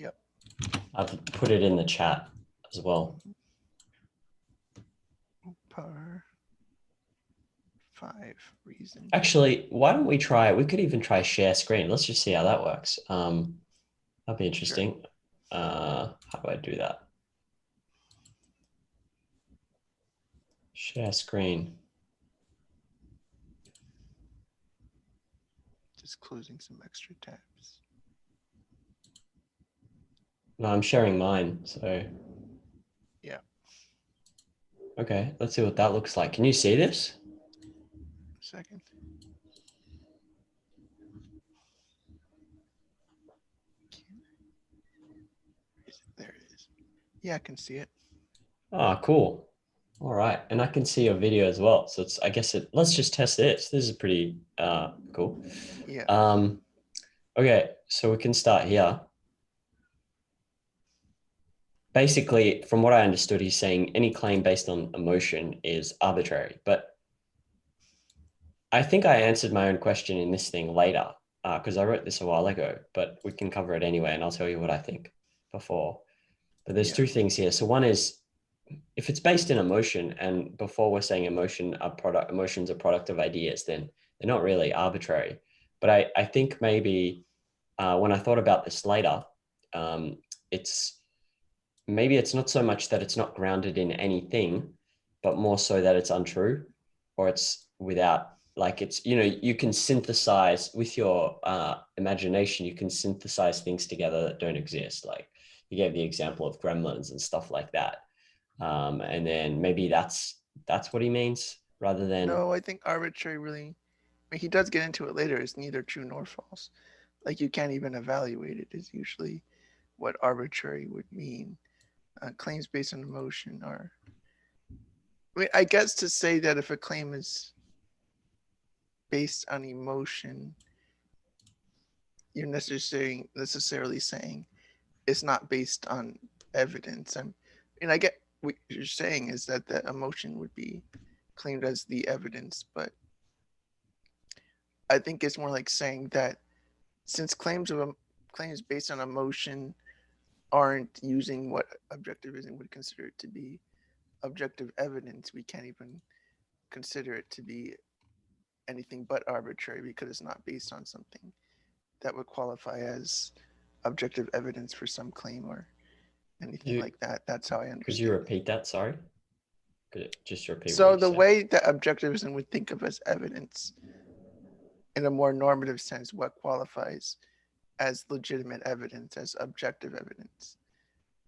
Yep. I've put it in the chat as well. Power 5 reason. Actually, why don't we try, we could even try share screen. Let's just see how that works. That'd be interesting. Sure. How do I do that? Share screen. Just closing some extra tabs. No, I'm sharing mine, so. Yeah. Okay, let's see what that looks like. Can you see this? Second. There it is. Yeah, I can see it. Oh, cool. All right, and I can see your video as well. So it's, I guess let's just test this. This is pretty cool. Yeah. Okay, so we can start here. Basically, from what I understood, he's saying any claim based on emotion is arbitrary. But I think I answered my own question in this thing later because I wrote this a while ago, but we can cover it anyway, and I'll tell you what I think before. But there's two things here. So one is, if it's based in emotion, and before we're saying emotions are a product of ideas, then they're not really arbitrary. But I think maybe when I thought about this later, maybe it's not so much that it's not grounded in anything, but more so that it's untrue, or it's without, like, it's, you can synthesize with your imagination, you can synthesize things together that don't exist. Like you gave the example of gremlins and stuff like that. And then maybe that's what he means rather than. No, I think arbitrary really, I mean, he does get into it later, is neither true nor false. Like you can't even evaluate it is usually what arbitrary would mean. Claims based on emotion are, I mean, I guess to say that if a claim is based on emotion, you're necessarily saying it's not based on evidence. And I get what you're saying is that the emotion would be claimed as the evidence, but I think it's more like saying that since claims based on emotion aren't using what objectivism would consider it to be objective evidence, we can't even consider it to be anything but arbitrary because it's not based on something that would qualify as objective evidence for some claim or anything like that. That's how I understand. Could you repeat that? Sorry. Could just repeat So what you the said? way that objectivism would think of as evidence in a more normative sense, what qualifies as legitimate evidence, as objective evidence,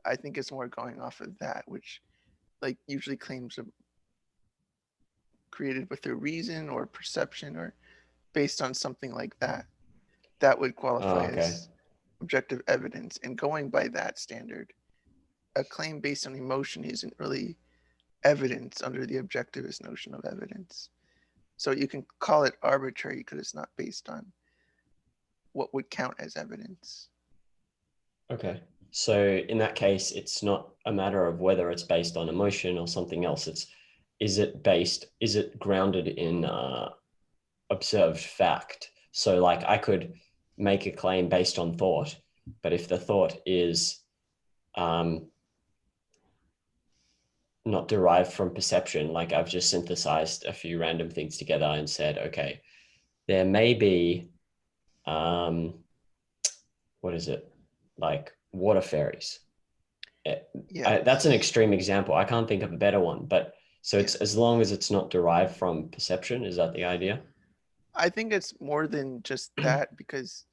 I think it's more going off of that, which like usually claims are created with a reason or perception or based on something like that, that would qualify as objective evidence. And going by that standard, a claim based on emotion isn't really evidence under the objectivist notion of evidence. So you can call it arbitrary because it's not based on what would count as evidence. Okay. So in that case, it's not a matter of whether it's based on emotion or something else. Is it grounded in observed fact? So like I could make a claim based on thought, but if the thought is not derived from perception, like I've just synthesized a few random things together and said, okay, there may be, what is it? Like water fairies. That's an extreme example. I can't think of a better one, but so it's as long as it's not derived from perception. Is that the idea? I think it's more than just that because,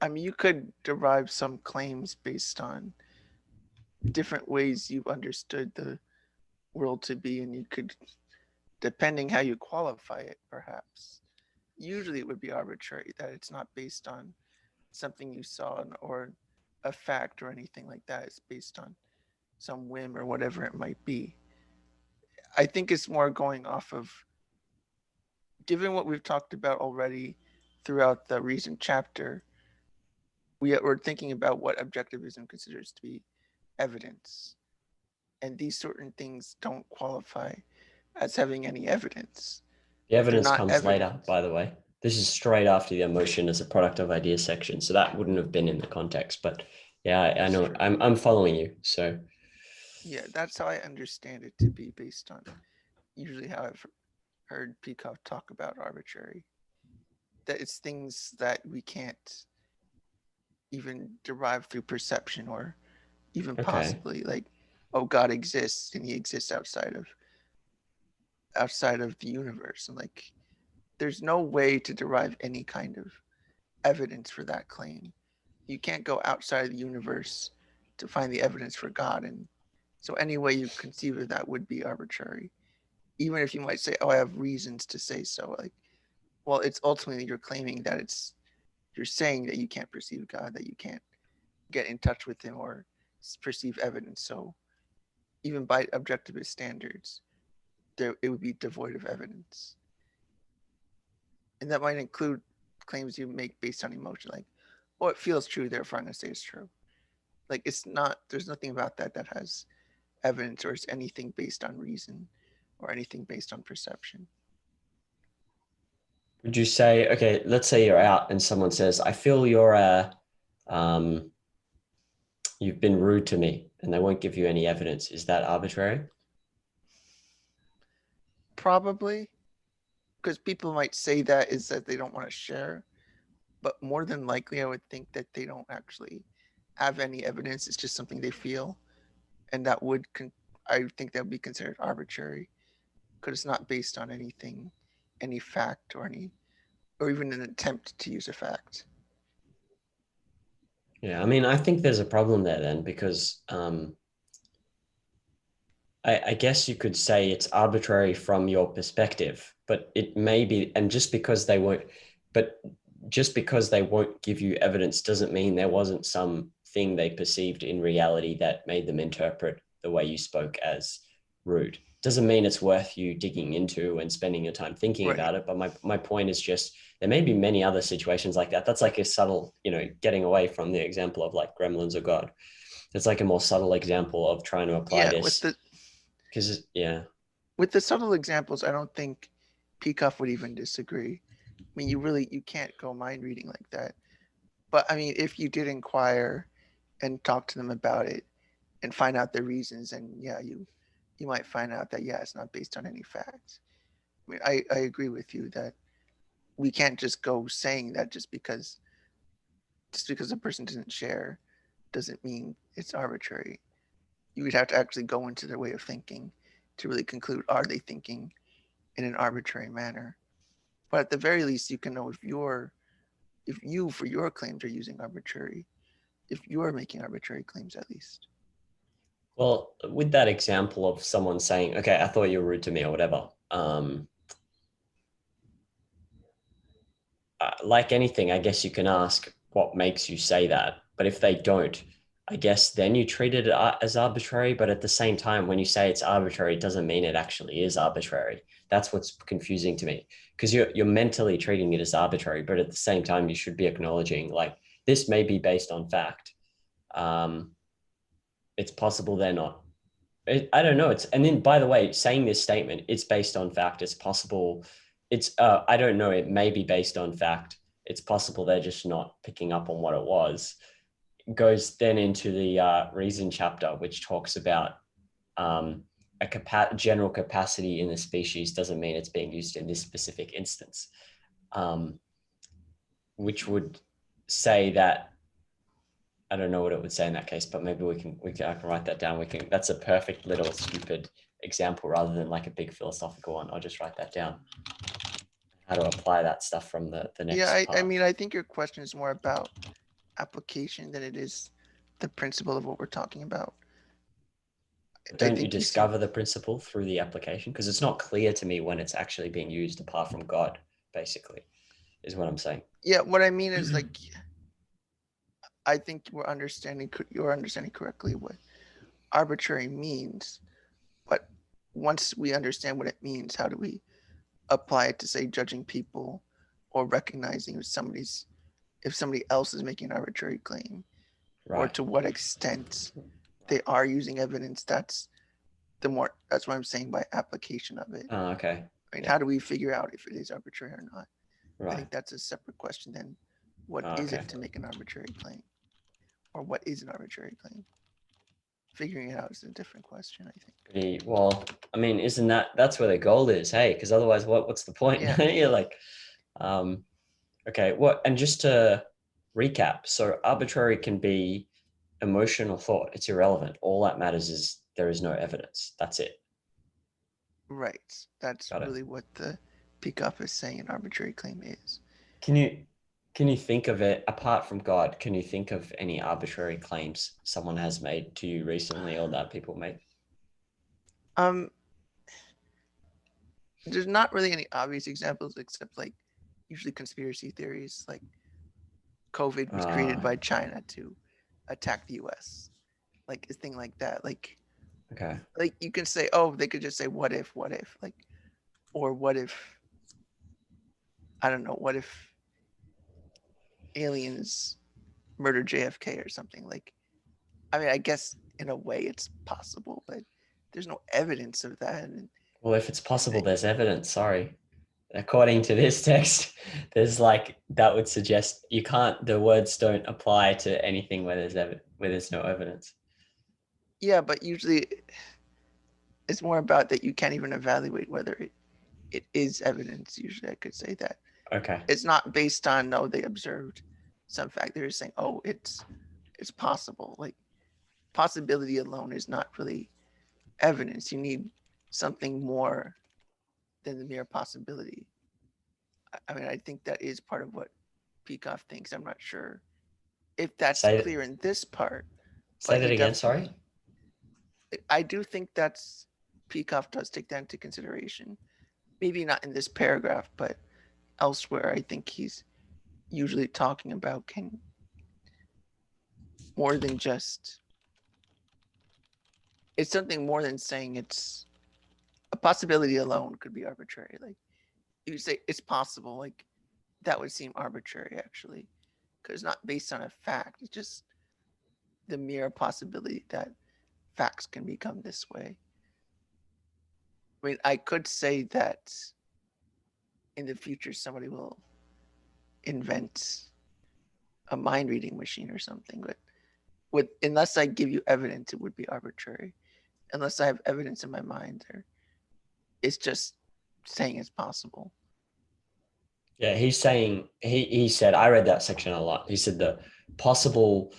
I mean, you could derive some claims based on different ways you've understood the world to be, and you could, depending how you qualify it, perhaps. Usually it would be arbitrary, that it's not based on something you saw or a fact or anything like that. It's based on some whim or whatever it might be. I think it's more going off of, given what we've talked about already throughout the recent chapter, we're thinking about what objectivism considers to be evidence. And these certain things don't qualify as having any evidence. The evidence comes later, by the way. This is straight after the emotion as a product of ideas section. So that wouldn't have been in the context, but Yeah, I That's know. true. I'm following you. So Yeah, that's how I understand it to be based on usually how I've heard Peacock talk about arbitrary. That it's things that we can't even derive through perception or even okay. possibly like, oh, God exists and he exists outside of the universe. And like there's no way to derive any kind of evidence for that claim. You can't go outside of the universe to find the evidence for God. And so any way you conceive of that would be arbitrary. Even if you might say, oh, I have reasons to say so. Like, well, it's ultimately you're claiming that you're saying that you can't perceive God, that you can't get in touch with him or perceive evidence. So even by objectivist standards, it would be devoid of evidence. And that might include claims you make based on emotion, like, oh, it feels true, therefore I'm going to say it's true. Like, it's not, there's nothing about that that has evidence or is anything based on reason or anything based on perception. Would you say, okay, let's say you're out and someone says, I feel um, you've been rude to me, and they won't give you any evidence. Is that arbitrary? Probably, because people might say that is that they don't want to share, but more than likely, I would think that they don't actually have any evidence. It's just something they feel, and that would, I think that would be considered arbitrary because it's not based on anything, any fact or any, or even an attempt to use a fact. Yeah, I mean, I think there's a problem there then because I guess you could say it's arbitrary from your perspective, but it may be, and but just because they won't give you evidence doesn't mean there wasn't something they perceived in reality that made them interpret the way you spoke as rude. Doesn't mean it's worth you digging into and spending your time thinking Right. about it. But my point is just there may be many other situations like that. That's like a subtle, getting away from the example of like gremlins or God. It's like a more subtle example of trying to apply Yeah, this because, yeah, with the subtle examples, I don't think Peacock would even disagree. I mean, you can't go mind reading like that. But I mean, if you did inquire and talk to them about it and find out the reasons, and yeah, you might find out that yeah, it's not based on any facts. I mean, I agree with you that we can't just go saying that just because a person doesn't share doesn't mean it's arbitrary. You would have to actually go into their way of thinking to really conclude, are they thinking in an arbitrary manner? But at the very least, you can know if you for your claims are using arbitrary, if you are making arbitrary claims at least. well, with that example of someone saying, okay, I thought you were rude to me or whatever, like anything, I guess you can ask what makes you say that. But if they don't, I guess then you treat it as arbitrary. But at the same time, when you say it's arbitrary, it doesn't mean it actually is arbitrary. That's what's confusing to me because you're mentally treating it as arbitrary, but at the same time, you should be acknowledging like this may be based on fact. Um, it's possible they're not. I don't know. And then by the way, saying this statement, it's based on fact. It's possible. I don't know. It may be based on fact. It's possible they're just not picking up on what it was. Goes then into the reason chapter, which talks about general capacity in the species doesn't mean it's being used in this specific instance, um, which would say that I don't know what it would say in that case, but maybe I can write that down. That's a perfect little stupid example rather than like a big philosophical one. I'll just write that down. How to apply that stuff from the Yeah, next I part. mean, I think your question is more about application than it is the principle of what we're talking about. I Don't you think you seem, discover the principle through the application? Because it's not clear to me when it's actually being used apart from God, basically, is what I'm saying. yeah, what I mean is like, I think you're understanding correctly what arbitrary means, but once we understand what it means, how do we apply it to say judging people or recognizing if somebody else is making an arbitrary claim or Right. to what extent they Right. are using evidence? That's what I'm saying by application of it. Oh, okay. I mean, Yeah. how do we figure out if it is arbitrary or not? I Right. think that's a separate question than what Oh, is okay. it to make an arbitrary claim. or what is an arbitrary claim. Figuring it out is a different question, I think. Well, I mean, isn't that's where the goal is? Hey, because otherwise, what's the point? Yeah. You're like, okay, what? And just to recap, so arbitrary can be emotion or thought. It's irrelevant. All that matters is there is no evidence. That's it. Right. That's Got it. really what the Peikoff is saying an arbitrary claim is. Can you think of it apart from God? Can you think of any arbitrary claims someone has made to you recently or that people made? Um, there's not really any obvious examples except like usually conspiracy theories, like COVID was created by China to attack the U.S. Like a thing like that. Okay. Like you can say, oh, they could just say, what if, like, or what if, I don't know, what if aliens murdered JFK or something? Like, I mean, I guess in a way it's possible, but there's no evidence of that. Well, if it's And possible, there's evidence. Sorry. According to this text, there's like that would suggest you can't. The words don't apply to anything where there's no evidence. yeah, but usually it's more about that you can't even evaluate whether it is evidence. Usually I could say that. Okay. It's not based on, no, they observed some fact. They're just saying, oh, it's possible. Like possibility alone is not really evidence. You need something more than the mere possibility. I mean, I think that is part of what Peikoff thinks. I'm not sure if that's Say clear in this part, say but that he again. Sorry. definitely, I do think that's, Peikoff does take that into consideration. Maybe not in this paragraph, but elsewhere, I think he's usually talking about can more than just, it's something more than saying it's a possibility alone could be arbitrary. Like you say it's possible, like that would seem arbitrary actually, because it's not based on a fact. It's just the mere possibility that facts can become this way. I mean, I could say that in the future somebody will invent a mind reading machine or something, but with unless I give you evidence, it would be arbitrary. Unless I have evidence in my mind, or it's just saying it's possible. Yeah, he's saying he said I read that section a lot. He said the possible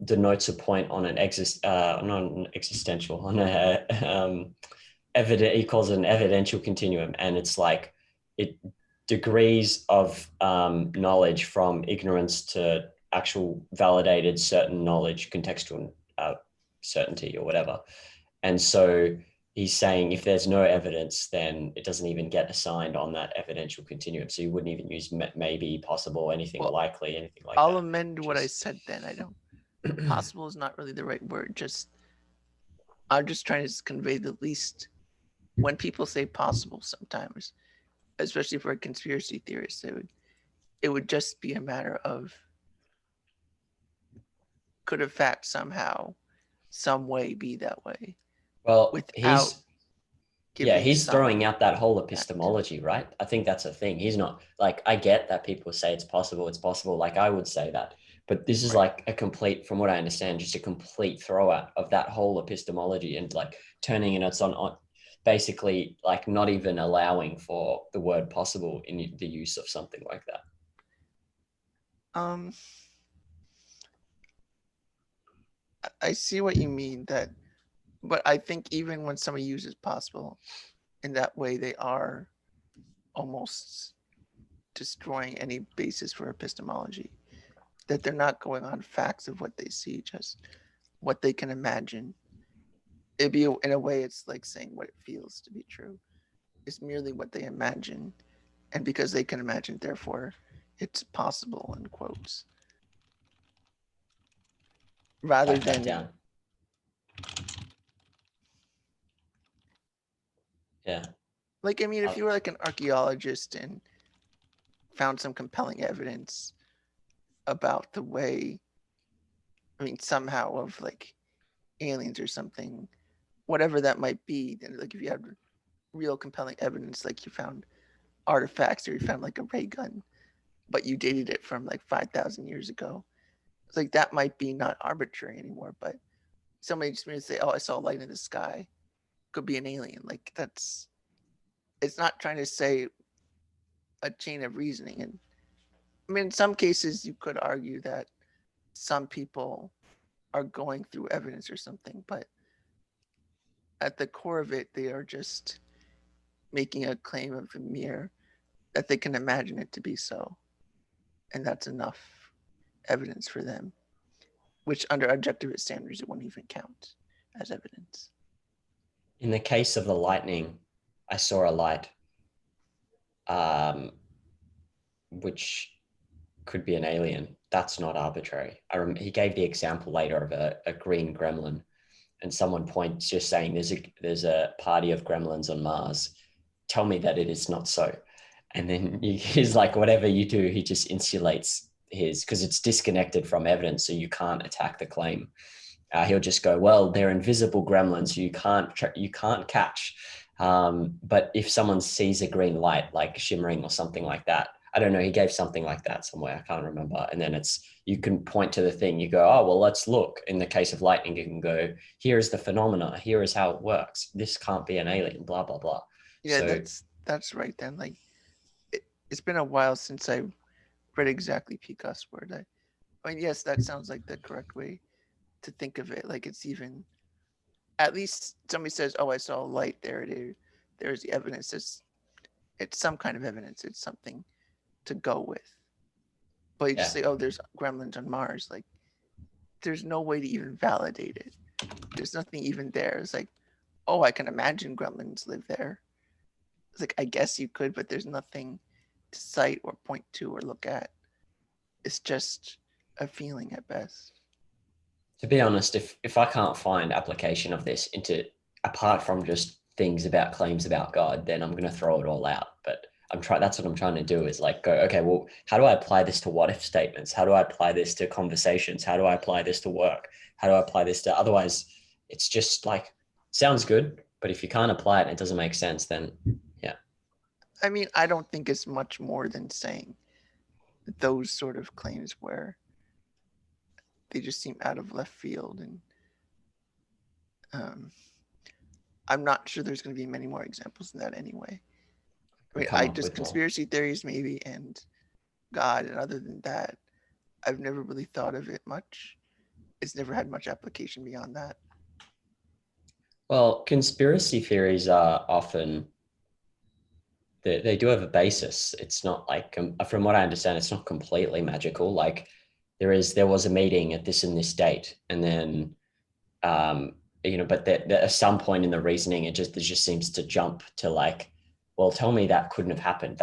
denotes a point on an not an existential on a evident. He calls it an evidential continuum, and it's like it degrees of knowledge from ignorance to actual validated certain knowledge, contextual certainty or whatever. And so he's saying if there's no evidence, then it doesn't even get assigned on that evidential continuum. So you wouldn't even use maybe, possible, anything Well, likely, anything like I'll that. amend what I said then. I don't. Possible is not really the right word. Just I'm just trying to convey the least. When people say possible, sometimes, especially for a conspiracy theorist, it would just be a matter of could a fact somehow, some way be that way Well, without giving he's throwing some out that whole fact. epistemology, right? I think that's a thing. He's not like, I get that people say it's possible, it's possible. Like I would say that, but this is Right. like a complete, from what I understand, just a complete throwout of that whole epistemology and like turning it on basically like not even allowing for the word possible in the use of something like that. Um, I see what you mean that, but I think even when somebody uses possible in that way, they are almost destroying any basis for epistemology. That they're not going on facts of what they see, just what they can imagine. It'd be in a way, it's like saying what it feels to be true. It's merely what they imagine, and because they can imagine, therefore, it's possible in quotes. Rather Write that than down. Yeah. like, I mean, if Uh, you were like an archaeologist and found some compelling evidence about the way, I mean, somehow of like aliens or something, whatever that might be, then like if you had real compelling evidence, like you found artifacts or you found like a ray gun, but you dated it from like 5,000 years ago. It's like that might be not arbitrary anymore, but somebody just may say, "Oh, I saw a light in the sky." Could be an alien. Like that's. It's not trying to say a chain of reasoning. And I mean, in some cases, you could argue that some people are going through evidence or something, but at the core of it, they are just making a claim of a mere that they can imagine it to be so, and that's enough evidence for them, which under objective standards it wouldn't even count as evidence. In the case of the lightning, I saw a light, um, which could be an alien. That's not arbitrary. He gave the example later of a green gremlin, and someone points just saying there's a party of gremlins on Mars. Tell me that it is not so. And then he's like, whatever you do, he just insulates his, because it's disconnected from evidence, so you can't attack the claim. He'll just go, well, they're invisible gremlins you can't catch. But if someone sees a green light like shimmering or something like that, I don't know, he gave something like that somewhere, I can't remember. And then you can point to the thing, you go, oh, well, let's look. In the case of lightning, you can go, here is the phenomena, here is how it works. This can't be an alien, blah, blah, blah. Yeah, So that's right then. Like it's been a while since I read exactly Picas's word. I mean, yes, that sounds like the correct way to think of it. Like it's even at least somebody says, "Oh, I saw a light there. It is." There's the evidence. It's some kind of evidence. It's something to go with. But you just yeah, say, "Oh, there's gremlins on Mars." Like there's no way to even validate it. There's nothing even there. It's like, oh, I can imagine gremlins live there. It's like I guess you could, but there's nothing to cite or point to or look at. It's just a feeling at best. to be honest, if I can't find application of this into, apart from just things about claims about God, then I'm going to throw it all out. But that's what I'm trying to do, is like go, okay, well, how do I apply this to what if statements? How do I apply this to conversations? How do I apply this to work? How do I apply this to, otherwise it's just like, sounds good, but if you can't apply it and it doesn't make sense, then yeah. I mean, I don't think it's much more than saying those sort of claims where they just seem out of left field, and um, I'm not sure there's going to be many more examples than that anyway. I We mean, come I up just with more. conspiracy theories maybe and God, and other than that, I've never really thought of it much. It's never had much application beyond that. Well, conspiracy theories are often, they do have a basis. It's not like, from what I understand, it's not completely magical. Like there was a meeting at this and this date, and then but at some point in the reasoning, it just seems to jump to like, well, tell me that couldn't have happened.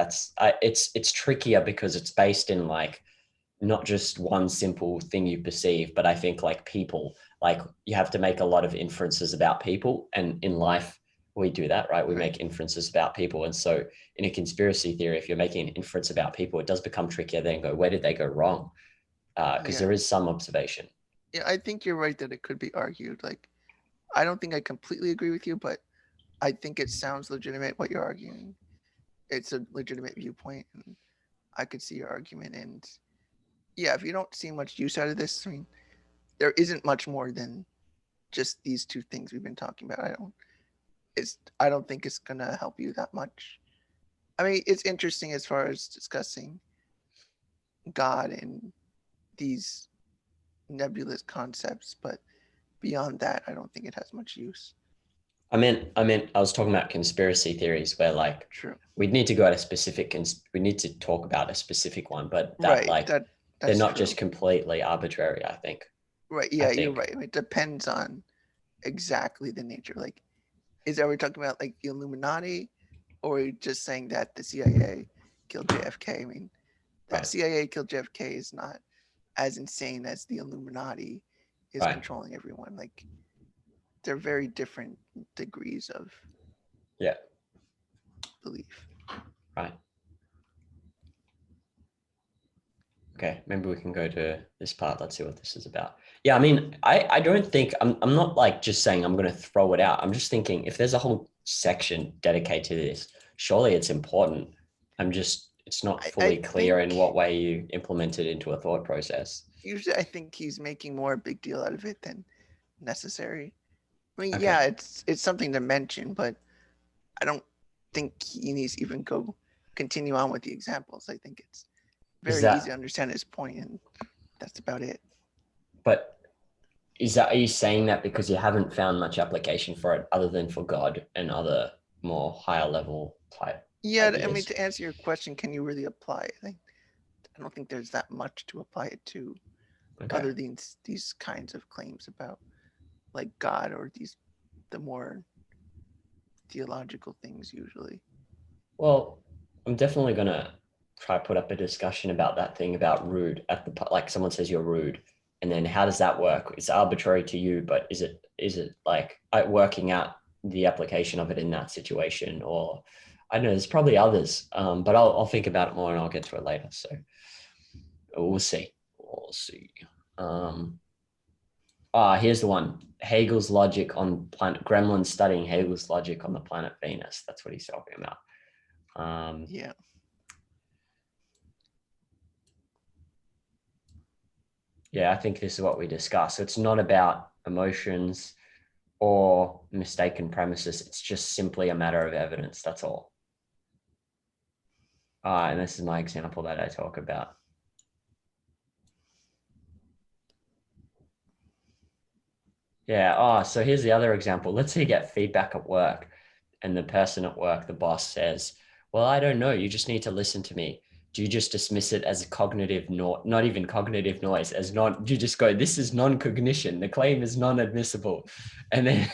It's trickier because it's based in like not just one simple thing you perceive, but I think like people, like you have to make a lot of inferences about people. And in life, we do that, right? We Right. make inferences about people. And so in a conspiracy theory, if you're making an inference about people, it does become trickier. Then go, where did they go wrong? Because Yeah. there is some observation. Yeah, I think you're right that it could be argued. Like, I don't think I completely agree with you, but I think it sounds legitimate what you're arguing. It's a legitimate viewpoint, and I could see your argument. And yeah, if you don't see much use out of this, I mean, there isn't much more than just these two things we've been talking about. I don't think it's gonna help you that much. I mean, it's interesting as far as discussing God and these nebulous concepts, but beyond that, I don't think it has much use. I was talking about conspiracy theories where like True. we'd need to go at a specific, we need to talk about a specific one, but that Right. like, they're That's not just true. completely arbitrary, I think. Right. I Yeah, you're think. right. It depends on exactly the nature. Like, are we talking about like the Illuminati, or are we just saying that the CIA killed JFK? I mean, that Right. CIA killed JFK is not as insane as the Illuminati is Right. controlling everyone. Like, they're very different degrees of Yeah. belief. Right. Okay. Maybe we can go to this part. Let's see what this is about. Yeah. I mean, I don't think I'm not like just saying I'm going to throw it out. I'm just thinking if there's a whole section dedicated to this, surely it's important. It's not I fully clear in think what way you implement it into a thought process. usually I think he's making more a big deal out of it than necessary. I mean, yeah, Okay. it's something to mention, but I don't think he needs to even go continue on with the examples. I think it's Is very easy to that, understand his point, and that's about it. but is that, are you saying that because you haven't found much application for it other than for God and other more higher level type Yeah, I mean, ideas? to answer your question, can you really apply it? I don't think there's that much to apply it to, Okay. other than these kinds of claims about like God or the more theological things usually. Well, I'm definitely gonna try put up a discussion about that thing about rude at the, like someone says you're rude, and then how does that work? It's arbitrary to you, but is it like working out the application of it in that situation, or I don't know. There's probably others, but I'll think about it more and I'll get to it later. So we'll see. We'll see. Um, Here's the one. Hegel's logic on planet Gremlin studying Hegel's logic on the planet Venus. That's what he's talking about. Um, Yeah. yeah, I think this is what we discuss. It's not about emotions or mistaken premises. It's just simply a matter of evidence. That's all. And this is my example that I talk about. Yeah. So here's the other example. Let's say you get feedback at work, and the person at work, the boss says, "Well, I don't know. You just need to listen to me." Do you just dismiss it as a cognitive, not even cognitive noise, as not? Do you just go, "This is non-cognition. The claim is non-admissible," and then,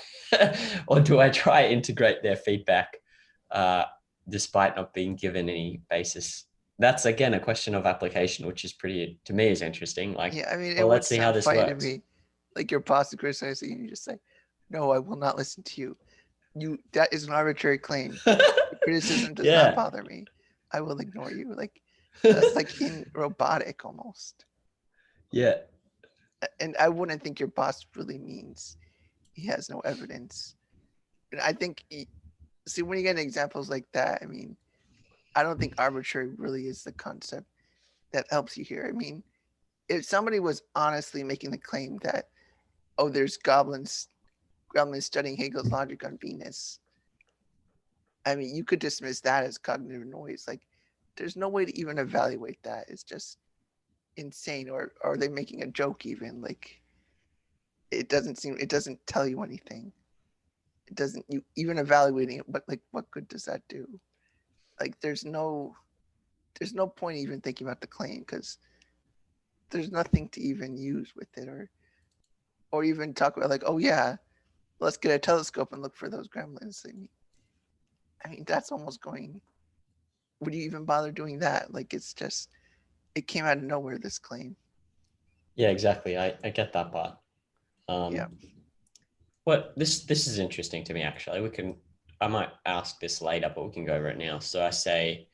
or do I try integrate their feedback, uh, despite not being given any basis? That's again a question of application, which is pretty, to me, is interesting. Like, Yeah, I mean, well, it would let's see how sound this fine to works. me. Like your boss is criticizing you, you just say, "No, I will not listen to you. That is an arbitrary claim. Your criticism does not Yeah. bother me. I will ignore you." Like that's like in robotic almost. Yeah. And I wouldn't think your boss really means he has no evidence. And I think see when you get examples like that, I mean, I don't think arbitrary really is the concept that helps you here. I mean, if somebody was honestly making the claim that, oh, there's gremlins studying Hegel's logic on Venus, I mean, you could dismiss that as cognitive noise. Like, there's no way to even evaluate that. It's just insane. Or are they making a joke even? Like, it doesn't tell you anything. It doesn't, you even evaluating it, but like, what good does that do? Like, there's no point even thinking about the claim because there's nothing to even use with it or even talk about like, oh yeah, let's get a telescope and look for those gremlins. I mean that's almost going. Would you even bother doing that? Like it's just it came out of nowhere. This claim. Yeah, exactly. I get that part. Yeah. Um, what this is interesting to me actually. I might ask this later, but we can go over it now. So I say,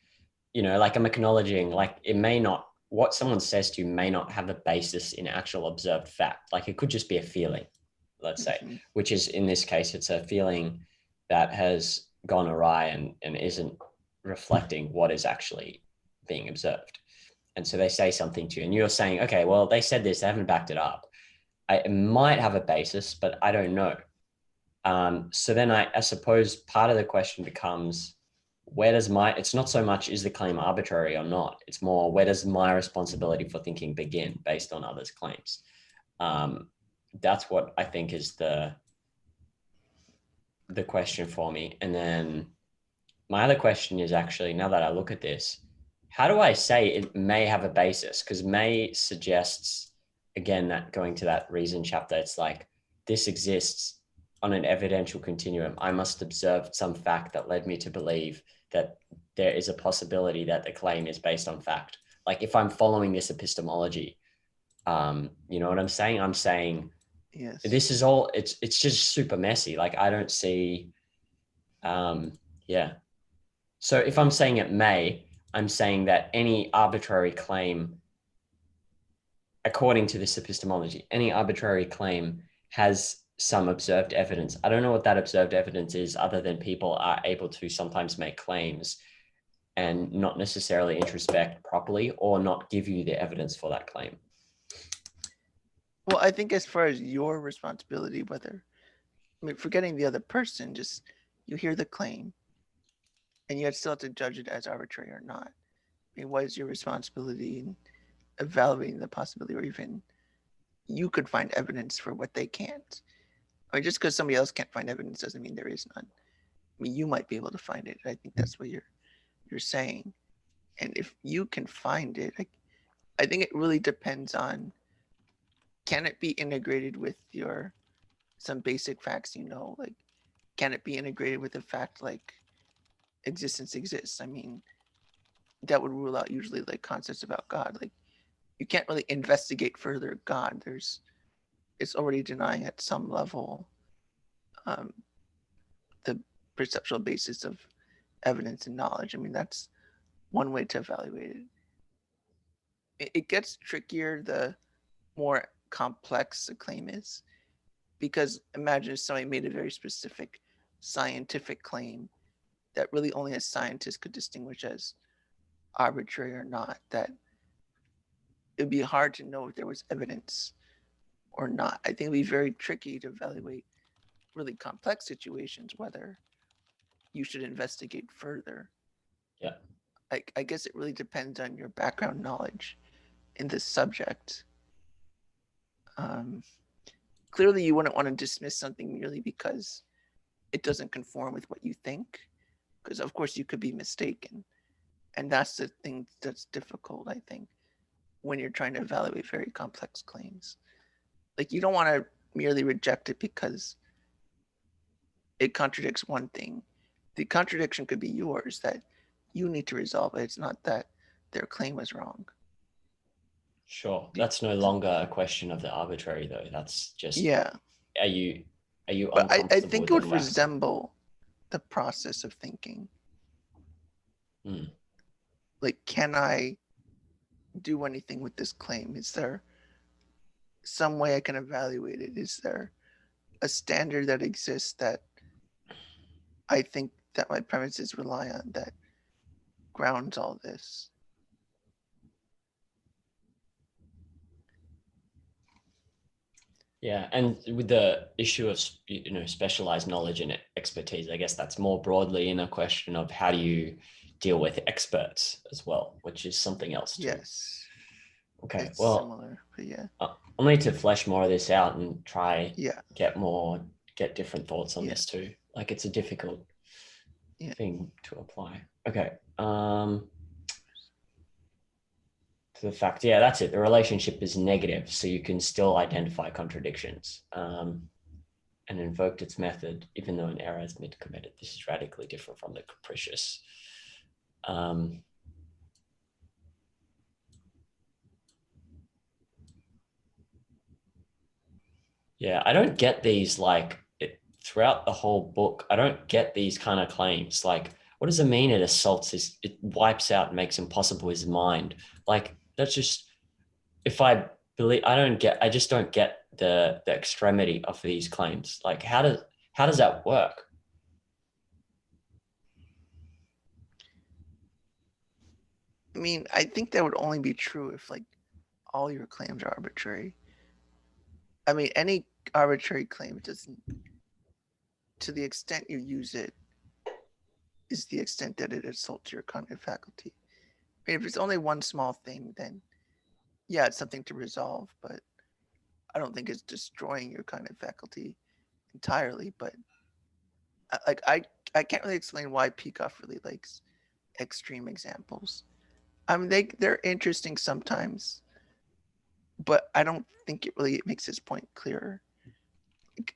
like I'm acknowledging, like it may not, what someone says to you may not have a basis in actual observed fact. Like it could just be a feeling, let's say, Hmm. which is in this case, it's a feeling that has gone awry and isn't reflecting what is actually being observed. And so they say something to you, and you're saying, okay, well, they said this, they haven't backed it up. It might have a basis, but I don't know. So then I suppose part of the question becomes, it's not so much is the claim arbitrary or not, it's more where does my responsibility for thinking begin based on others' claims? Um, that's what I think is the question for me. And then my other question is actually, now that I look at this, how do I say it may have a basis? Because may suggests, again, that going to that reason chapter, it's like this exists on an evidential continuum. I must observe some fact that led me to believe that there is a possibility that the claim is based on fact. Like if I'm following this epistemology, you know what I'm saying? I'm saying Yes. this is all, it's just super messy. Like I don't see, yeah. So if I'm saying it may, I'm saying that any arbitrary claim, according to this epistemology, any arbitrary claim has some observed evidence. I don't know what that observed evidence is, other than people are able to sometimes make claims and not necessarily introspect properly or not give you the evidence for that claim. Well, I think as far as your responsibility, whether, I mean, forgetting the other person, just you hear the claim and you still have to judge it as arbitrary or not. I mean, what is your responsibility in evaluating the possibility, or even you could find evidence for what they can't? I mean, just because somebody else can't find evidence doesn't mean there is none. I mean, you might be able to find it. I think that's what you're saying. And if you can find it, I think it really depends on, can it be integrated with your some basic facts, like can it be integrated with a fact like existence exists? I mean, that would rule out usually like concepts about God. Like you can't really investigate further God. It's already denying at some level um, the perceptual basis of evidence and knowledge. I mean, that's one way to evaluate it. It gets trickier the more complex a claim is, because imagine if somebody made a very specific scientific claim that really only a scientist could distinguish as arbitrary or not, that it'd be hard to know if there was evidence or not. I think it'd be very tricky to evaluate really complex situations whether you should investigate further. Yeah. I guess it really depends on your background knowledge in this subject. Um, Clearly, you wouldn't want to dismiss something merely because it doesn't conform with what you think, because of course you could be mistaken, and that's the thing that's difficult, I think, when you're trying to evaluate very complex claims. Like you don't want to merely reject it because it contradicts one thing. The contradiction could be yours that you need to resolve it. It's not that their claim was wrong. Sure. That's no longer a question of the arbitrary though. That's just, Yeah, are you but I uncomfortable think with it the would fact? resemble the process of thinking. Mm. Like, can I do anything with this claim? Is there some way I can evaluate it? Is there a standard that exists that I think that my premises rely on that grounds all this? Yeah, and with the issue of specialized knowledge and expertise, I guess that's more broadly in a question of how do you deal with experts as well, which is something else too. Yes, Okay, it's well, similar, but yeah, I'll need to flesh more of this out and try yeah, get different thoughts on yeah, this too. Like it's a difficult yeah. thing to apply. Okay. To the fact, yeah, that's it. The relationship is negative, so you can still identify contradictions. And invoked its method, even though an error has been committed. This is radically different from the capricious. Um, yeah, I don't get these throughout the whole book. I don't get these kind of claims. Like, what does it mean? It assaults his, it wipes out, and makes impossible his mind. Like, that's just, if I believe, I just don't get the extremity of these claims. Like, how does that work? I mean, I think that would only be true if like all your claims are arbitrary. I mean, any arbitrary claim doesn't, to the extent you use it, is the extent that it assaults your cognitive faculty. I mean, if it's only one small thing, then yeah, it's something to resolve, but I don't think it's destroying your cognitive faculty entirely. But like I can't really explain why Peacock really likes extreme examples. I mean, they're interesting sometimes, but I don't think it really makes his point clearer.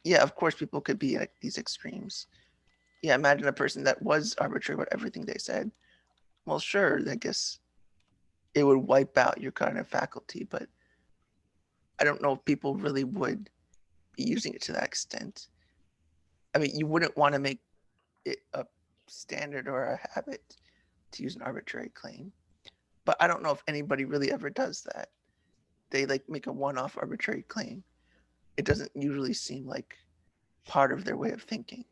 Yeah, of course, people could be at these extremes. Yeah, imagine a person that was arbitrary about everything they said. Well, sure, I guess it would wipe out your cognitive faculty, but I don't know if people really would be using it to that extent. I mean, you wouldn't want to make it a standard or a habit to use an arbitrary claim, but I don't know if anybody really ever does that. They like make a one-off arbitrary claim. It doesn't usually seem like part of their way of thinking.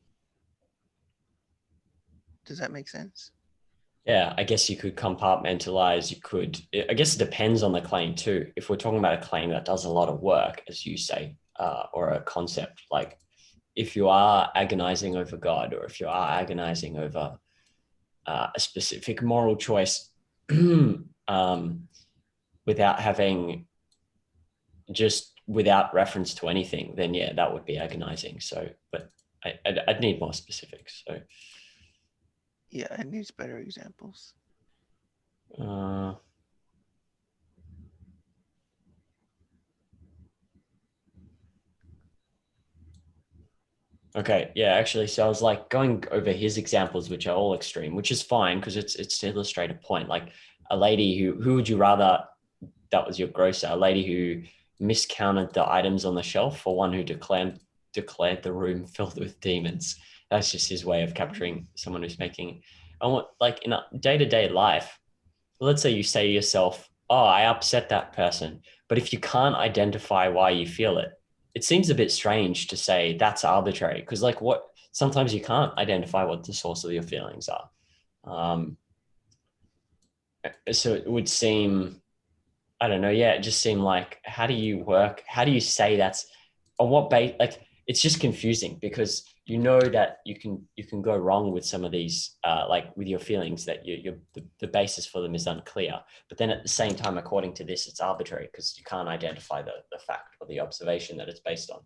Does that make sense? Yeah, I guess you could compartmentalize. You could, I guess it depends on the claim too. If we're talking about a claim that does a lot of work, as you say, or a concept, like if you are agonizing over God, or if you are agonizing over a specific moral choice, without having, just without reference to anything, then yeah, that would be agonizing. So, but I'd need more specifics. So, Yeah, it needs better examples. uh, okay, yeah, actually, so I was like going over his examples, which are all extreme, which is fine because it's to illustrate a point. Like a lady who would you rather that was your grocer, a lady who miscounted the items on the shelf, or one who declared the room filled with demons. That's just his way of Um, capturing someone who's making. I want like in a day-to-day life. Let's say you say to yourself, "Oh, I upset that person," but if you can't identify why you feel it, it seems a bit strange to say that's arbitrary because, like, what sometimes you can't identify what the source of your feelings are. Um, so it would seem I don't know. Yeah, it just seemed like how do you work? How do you say that's on what base? Like it's just confusing because you know that you can go wrong with some of these, like with your feelings that the basis for them is unclear. But then at the same time, according to this, it's arbitrary because you can't identify the fact or the observation that it's based on.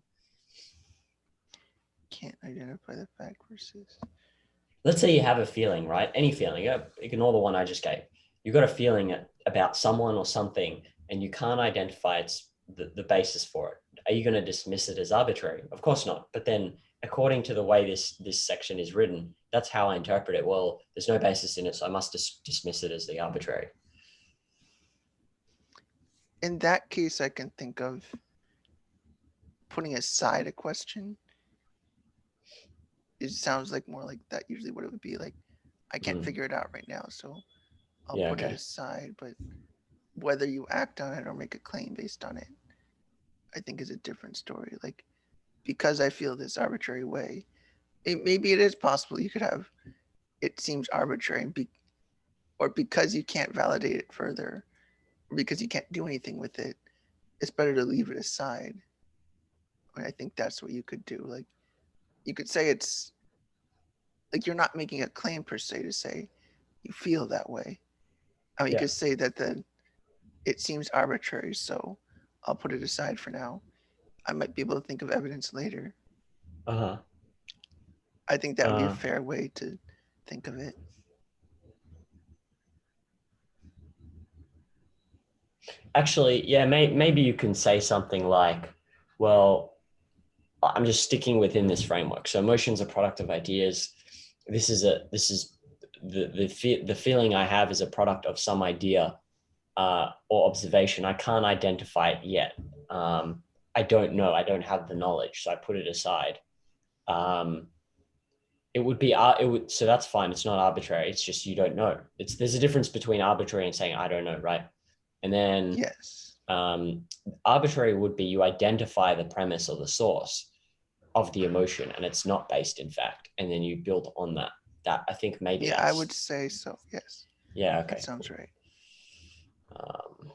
can't identify the fact versus. Let's say you have a feeling, right? Any feeling, ignore the one I just gave. You've got a feeling about someone or something, and you can't identify the basis for it. Are you going to dismiss it as arbitrary? Of course not. But then, according to the way this section is written, that's how I interpret it. Well, there's no basis in it, so I must dismiss it as the arbitrary. In that case, I can think of putting aside a question. It sounds like more like that usually what it would be like. I can't Mm. figure it out right now, so I'll Yeah. put it Okay. aside. But whether you act on it or make a claim based on it, I think is a different story. Like, because I feel this arbitrary way, maybe it is possible you could have it seems arbitrary, or because you can't validate it further, or because you can't do anything with it, it's better to leave it aside. I think that's what you could do. Like, you could say it's like you're not making a claim per se to say you feel that way. I mean, you Yeah. could say that then it seems arbitrary, so I'll put it aside for now. I might be able to think of evidence later. Uh I think that would be a huh. fair way to think of it. Actually, yeah. Maybe you can say something like, well, I'm just sticking within this framework. So emotions are product of ideas. This is the feeling I have is a product of some idea, or observation. I can't identify it yet. I don't know. I don't have the knowledge, so I put it aside. Um, it would be it would so that's fine. It's not arbitrary. It's just you don't know. There's a difference between arbitrary and saying I don't know, right? And then Yes. um, arbitrary would be you identify the premise or the source of the emotion and it's not based in fact, and then you build on that I think maybe Yeah, I that's would say so. Yes, yeah, that okay, sounds cool. right. um,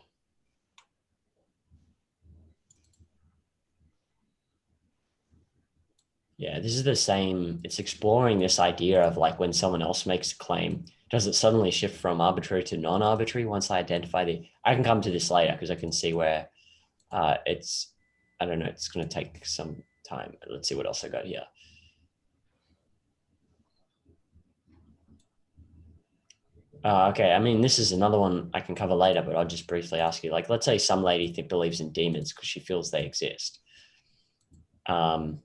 yeah, this is the same. It's exploring this idea of like when someone else makes a claim, does it suddenly shift from arbitrary to non-arbitrary once I identify I can come to this later because I can see where it's I don't know, it's going to take some time. Let's see what else I got here. Okay, I mean, this is another one I can cover later, but I'll just briefly ask you. Like, let's say some lady believes in demons because she feels they exist. Um,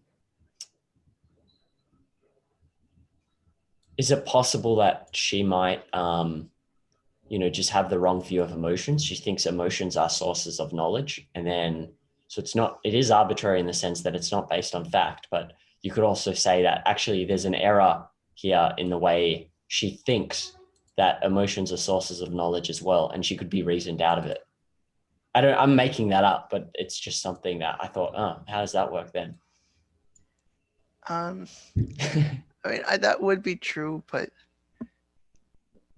is it possible that she might, just have the wrong view of emotions? She thinks emotions are sources of knowledge, and then so it is arbitrary in the sense that it's not based on fact. But you could also say that actually there's an error here in the way she thinks that emotions are sources of knowledge as well, and she could be reasoned out of it. I'm making that up, but it's just something that I thought, oh, how does that work then? Um, I mean, that would be true, but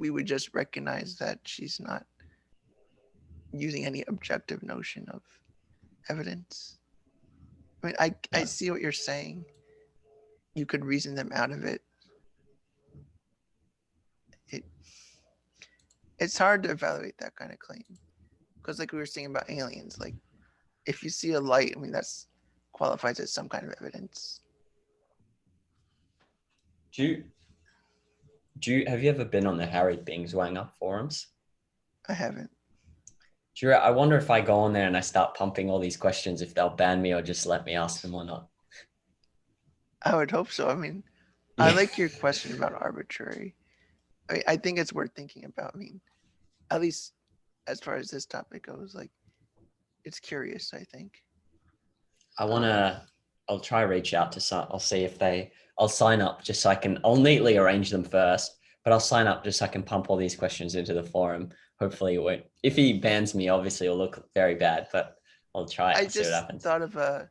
we would just recognize that she's not using any objective notion of evidence. I mean, I Yeah. see what you're saying. You could reason them out of it. It it's hard to evaluate that kind of claim because, like we were saying about aliens, like if you see a light, I mean that's qualifies as some kind of evidence. Do you have you ever been on the Harry Bings Wang Up forums? I haven't. I wonder if I go on there and I start pumping all these questions, if they'll ban me or just let me ask them or not. I would hope so. I mean, I Yeah. like your question about arbitrary. I think it's worth thinking about. I mean, at least as far as this topic goes, like it's curious. I think. I want Um, to, I'll try reach out to some, I'll see if I'll sign up just so I can, I'll neatly arrange them first, but I'll sign up just so I can pump all these questions into the forum. Hopefully it won't, if he bans me, obviously it'll look very bad, but I'll try it. I I'll see what just happens. thought of a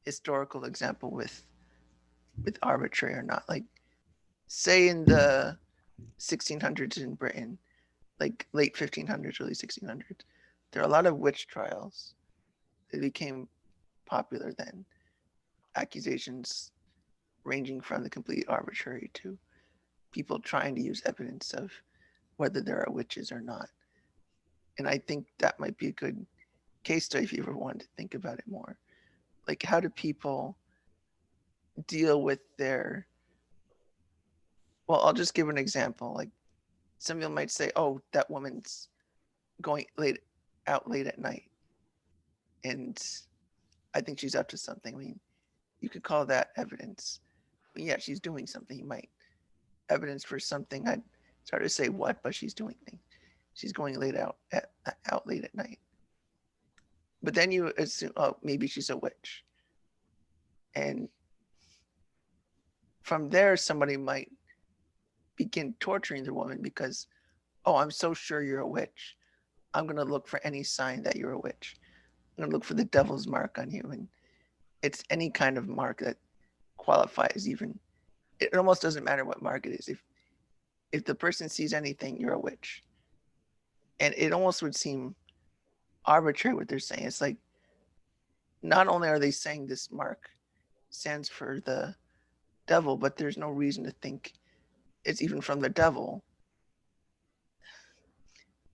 historical example with arbitrary or not. Like, say in the 1600s in Britain, like late 1500s, early 1600s, there are a lot of witch trials. They became popular then. Accusations ranging from the complete arbitrary to people trying to use evidence of whether there are witches or not. And I think that might be a good case study if you ever wanted to think about it more. Like, how do people deal with their, well, I'll just give an example. Like, some people might say, oh, that woman's going late at night. And I think she's up to something. I mean, you could call that evidence. I mean, yeah, she's doing something. You might evidence for something. It's hard to say what, but she's doing things. She's going out late at night. But then you assume, oh, maybe she's a witch. And from there, somebody might begin torturing the woman because, oh, I'm so sure you're a witch. I'm going to look for any sign that you're a witch. I'm going to look for the devil's mark on you. And it's any kind of mark that qualifies even. It almost doesn't matter what mark it is. If the person sees anything, you're a witch. And it almost would seem arbitrary what they're saying. It's like, not only are they saying this mark stands for the devil, but there's no reason to think it's even from the devil.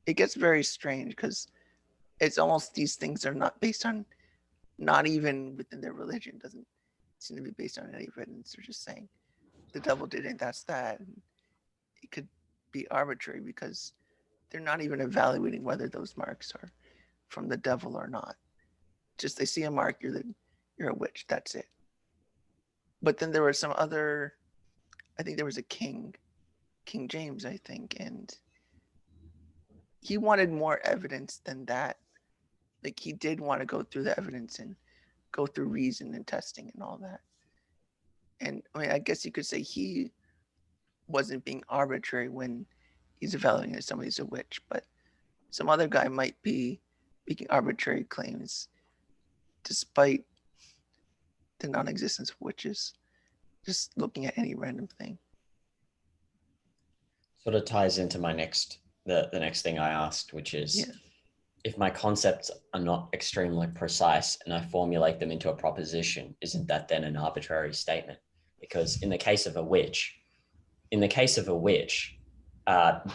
It gets very strange because it's almost these things are not based on, not even within their religion, doesn't seem to be based on any evidence. They're just saying the devil did it, that's that. And it could be arbitrary because they're not even evaluating whether those marks are from the devil or not. Just they see a mark, you're a witch, that's it. But then there were some other, I think there was a king James, I think, and he wanted more evidence than that. Like he did want to go through the evidence and go through reason and testing and all that. And I mean, I guess you could say he wasn't being arbitrary when he's evaluating if somebody's a witch, but some other guy might be making arbitrary claims despite the non-existence of witches, just looking at any random thing. Sort of ties into my the next thing I asked, which Yeah. is if my concepts are not extremely precise and I formulate them into a proposition, isn't that then an arbitrary statement? Because in the case of a witch,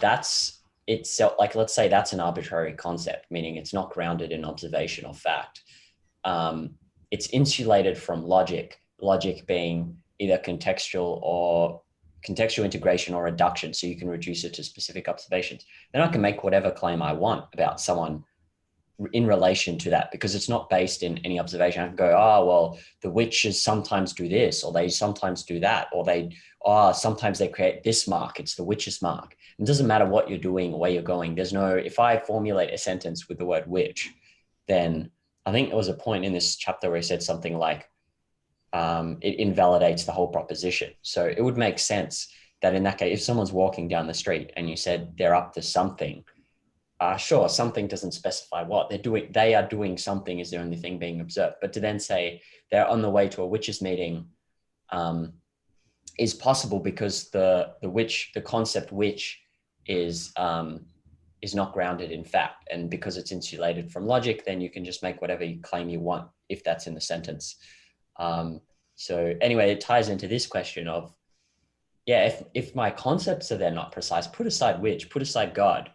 that's itself, like let's say that's an arbitrary concept, meaning it's not grounded in observation or fact. It's insulated from logic being either contextual integration or reduction, so you can reduce it to specific observations. Then I can make whatever claim I want about someone in relation to that, because it's not based in any observation. I can go, oh, well, the witches sometimes do this, or they sometimes do that, or sometimes they create this mark. It's the witch's mark. It doesn't matter what you're doing or where you're going. If I formulate a sentence with the word witch, then I think there was a point in this chapter where he said something like, it invalidates the whole proposition. So it would make sense that in that case, if someone's walking down the street and you said they're up to something, sure, something doesn't specify what they're doing. They are doing something is the only thing being observed. But to then say they're on the way to a witches meeting is possible because the concept witch is not grounded in fact, and because it's insulated from logic, then you can just make whatever claim you want if that's in the sentence. So anyway, it ties into this question of, yeah, if my concepts are then not precise, put aside God,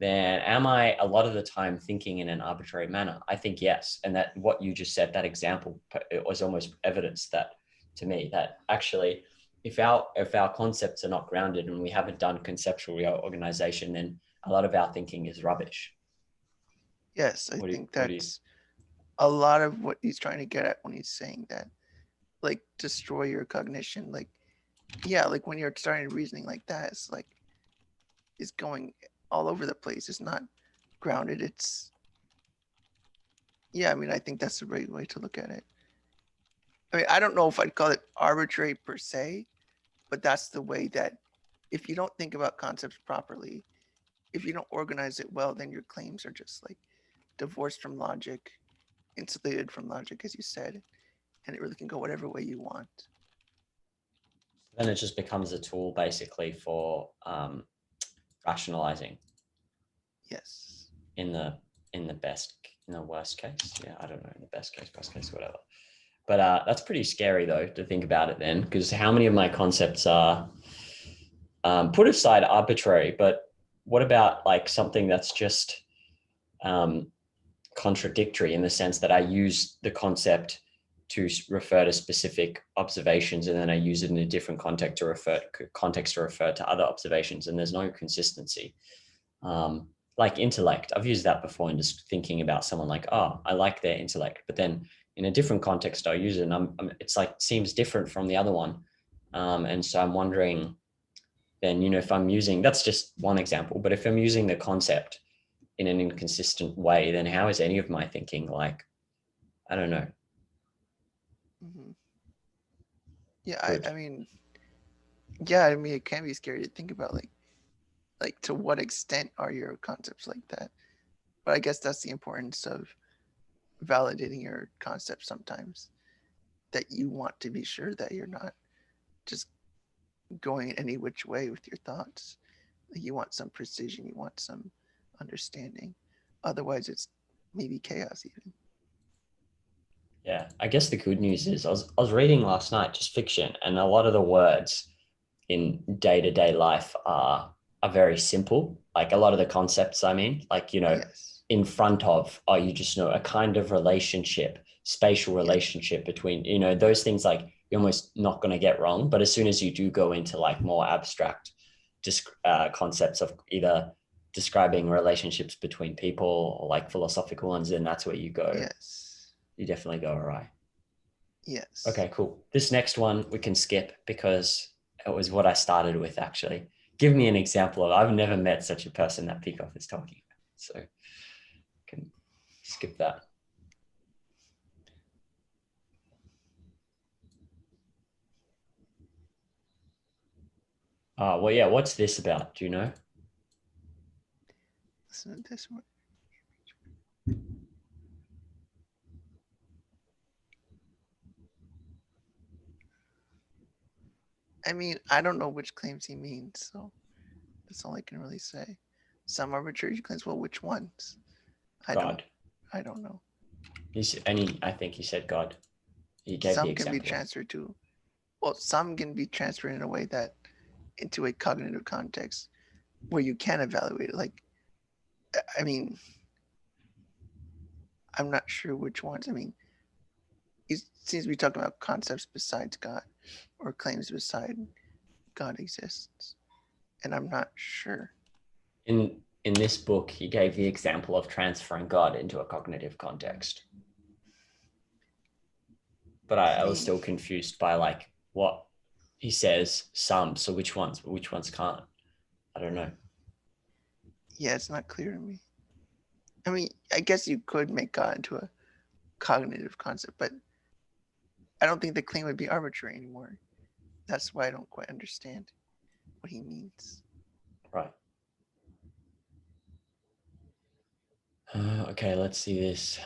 then am I a lot of the time thinking in an arbitrary manner? I think yes. And that what you just said, that example, it was almost evidence that to me that actually if our concepts are not grounded and we haven't done conceptual reorganization, then a lot of our thinking is rubbish. Yes, I What do you, think what do you that's a lot of what he's trying to get at when he's saying that, like, destroy your cognition. Like, yeah, like when you're starting reasoning like that, it's like it's going all over the place. It's not grounded. It's, yeah, I mean, I think that's the right way to look at it. I mean, I don't know if I'd call it arbitrary per se, but that's the way that if you don't think about concepts properly, if you don't organize it well, then your claims are just like divorced from logic, insulated from logic, as you said, and it really can go whatever way you want. then it just becomes a tool basically for rationalizing Yes. in the worst case. Yeah, I don't know, in the best case, worst case, whatever. But that's pretty scary though to think about it then, because how many of my concepts are put aside arbitrary, but what about like something that's just contradictory in the sense that I use the concept to refer to specific observations, and then I use it in a different context to refer to other observations, and there's no consistency. Like intellect, I've used that before in just thinking about someone like, oh, I like their intellect, but then in a different context, I use it, and it's like seems different from the other one, and so I'm wondering, then if I'm using, that's just one example, but if I'm using the concept in an inconsistent way, then how is any of my thinking like, I don't know, Mm-hmm. Yeah, good? I mean, yeah, I mean, it can be scary to think about, like to what extent are your concepts like that? But I guess that's the importance of validating your concepts sometimes. That you want to be sure that you're not just going any which way with your thoughts. You want some precision, you want some understanding. Otherwise, it's maybe chaos even. Yeah, I guess the good news is I was reading last night just fiction, and a lot of the words in day-to-day life are very simple. Like a lot of the concepts, I mean, like Yes. in front of, oh, you just know a kind of relationship, spatial Yeah. relationship between, those things, like you're almost not going to get wrong. But as soon as you do go into like more abstract concepts of either describing relationships between people or like philosophical ones, then that's where Yes. you definitely go awry. Yes. Okay, cool. This next one we can skip because it was what I started with actually. Give me an example of, I've never met such a person that Peacock is talking about. So can skip that. Well, yeah, what's this about? Do you know? Listen to this one. I mean, I don't know which claims he means, so that's all I can really say. Some arbitrary claims. Well, which ones? I don't. God. I don't know. I think he said God. He gave the Some can be example of. transferred to. Well, some can be transferred in a way that into a cognitive context where you can evaluate it. Like, I mean, I'm not sure which ones. I mean, he seems to be talking about concepts besides God or claims beside God exists. And I'm not sure. In this book, he gave the example of transferring God into a cognitive context. But I I was mean, still confused by like what he says, some. So which ones can't? I don't know. yeah, it's not clear to me. I mean, I guess you could make God into a cognitive concept, but I don't think the claim would be arbitrary anymore. That's why I don't quite understand what he means. Right. Okay, let's see this.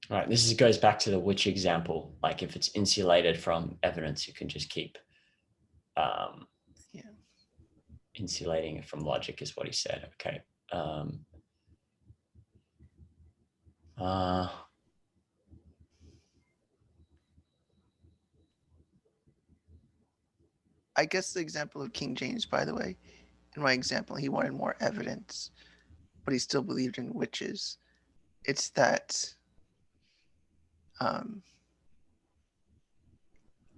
All right, this goes back to the which example. Like if it's insulated from evidence, you can just keep Yeah. insulating it from logic is what he said. Okay. Uh, I guess the example of King James, by the way, in my example, he wanted more evidence, but he still believed in witches. It's that um,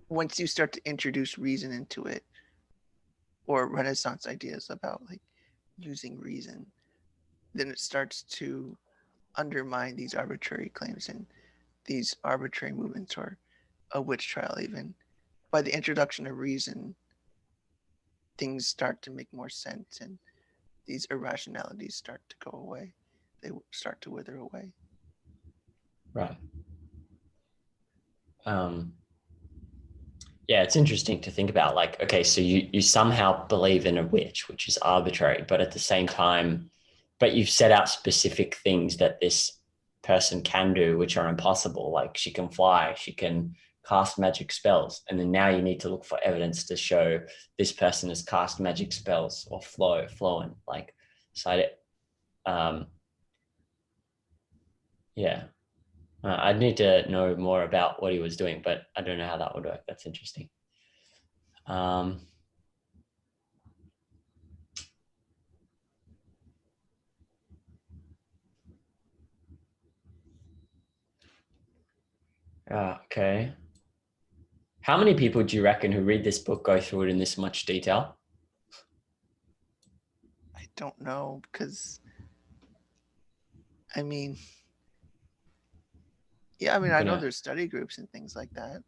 once you start to introduce reason into it, or Renaissance ideas about like using reason, then it starts to undermine these arbitrary claims and these arbitrary movements, or a witch trial even. By the introduction of reason, things start to make more sense and these irrationalities start to go away. They start to wither away. right. Um, yeah, it's interesting to think about. Like, okay, so you somehow believe in a witch, which is arbitrary, but at the same time, but you've set out specific things that this person can do, which are impossible. Like she can fly, she can cast magic spells, and then now you need to look for evidence to show this person has cast magic spells or flown. Like, so yeah. I'd need to know more about what he was doing, but I don't know how that would work. That's interesting. Um, okay. How many people do you reckon who read this book go through it in this much detail? I don't know because I mean, yeah, I mean, I'm I know gonna, there's study groups and things like that.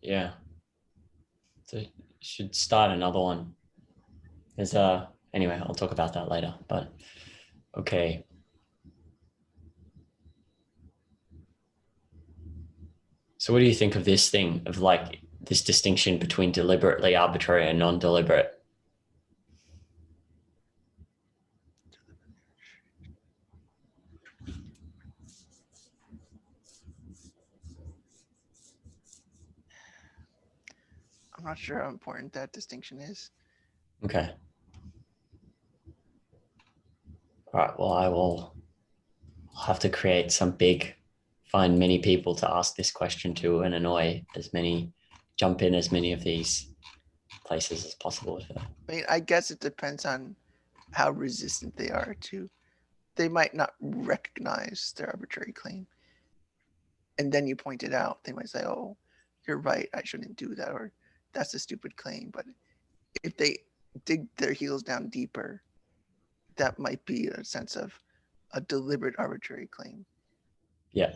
yeah. So should start another one. There's anyway, I'll talk about that later. But okay. So what do you think of this thing of like this distinction between deliberately arbitrary and non-deliberate? I'm not sure how important that distinction is. Okay. All right. Well, I'll have to create find many people to ask this question to and annoy jump in as many of these places as possible with it. I mean, I guess it depends on how resistant they are to. They might not recognize their arbitrary claim, and then you point it out. They might say, "Oh, you're right. I shouldn't do that," or "That's a stupid claim." But if they dig their heels down deeper, that might be a sense of a deliberate arbitrary claim. Yeah.